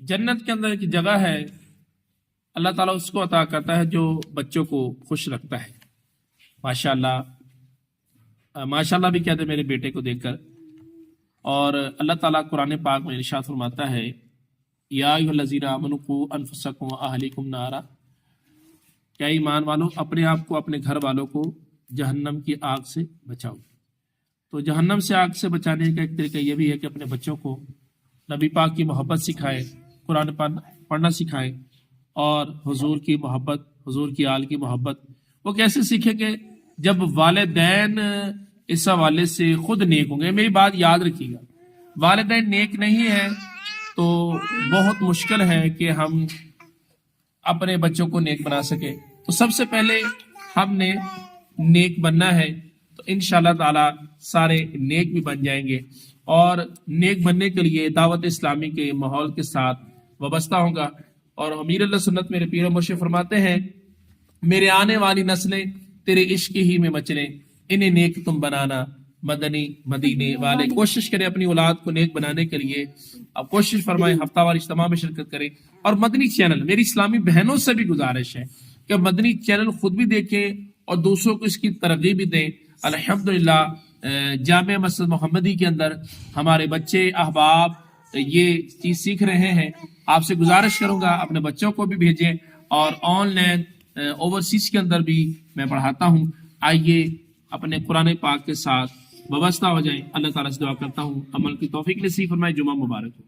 جنت کے اندر ایک جگہ ہے، اللہ تعالیٰ اس کو عطا کرتا ہے جو بچوں کو خوش رکھتا ہے. ماشاء اللہ بھی کہتے ہیں میرے بیٹے کو دیکھ کر. اور اللہ تعالیٰ قرآن پاک میں ارشاد فرماتا ہے یا ایھا الذین آمنوا قوا انفسکم واہلیکم نارا، کیا ایمان والو اپنے آپ کو اپنے گھر والوں کو جہنم کی آگ سے بچاؤ. تو جہنم سے آگ سے بچانے کا ایک طریقہ یہ بھی ہے کہ اپنے بچوں کو نبی پاک کی محبت سکھائے، قرآن پڑھنا سکھائے، اور حضور کی محبت، حضور کی آل کی محبت. وہ کیسے سیکھے کہ جب والدین اس حوالے سے خود نیک ہوں گے. میری بات یاد رکھیے گا، والدین نیک نہیں ہیں تو بہت مشکل ہے کہ ہم اپنے بچوں کو نیک بنا سکیں. تو سب سے پہلے ہم نے نیک بننا ہے، تو انشاءاللہ تعالی سارے نیک بھی بن جائیں گے. اور نیک بننے کے لیے دعوت اسلامی کے ماحول کے ساتھ وابستہ ہوں گا. اور امیر اللہ سنت میرے پیر و مرشد فرماتے ہیں میرے آنے والی نسلیں تیرے عشق ہی میں مچلیں، انہیں نیک تم بنانا مدنی مدینے والے. کوشش کریں اپنی اولاد کو نیک بنانے کے لیے. اب کوشش فرمائیں ہفتہ وار اجتماع میں شرکت کریں. اور مدنی چینل، میری اسلامی بہنوں سے بھی گزارش ہے کہ مدنی چینل خود بھی دیکھیں اور دوسروں کو اس کی ترغیب بھی دیں. الحمدللہ جامع مسجد محمدی کے اندر ہمارے بچے احباب یہ چیز سیکھ رہے ہیں. آپ سے گزارش کروں گا اپنے بچوں کو بھی بھیجیں، اور آن لائن اوورسیز کے اندر بھی میں پڑھاتا ہوں. آئیے اپنے قرآن پاک کے ساتھ وابستہ ہو جائیں. اللہ تعالیٰ سے دعا کرتا ہوں عمل کی توفیق نصیب فرمائے. جمعہ مبارک ہو.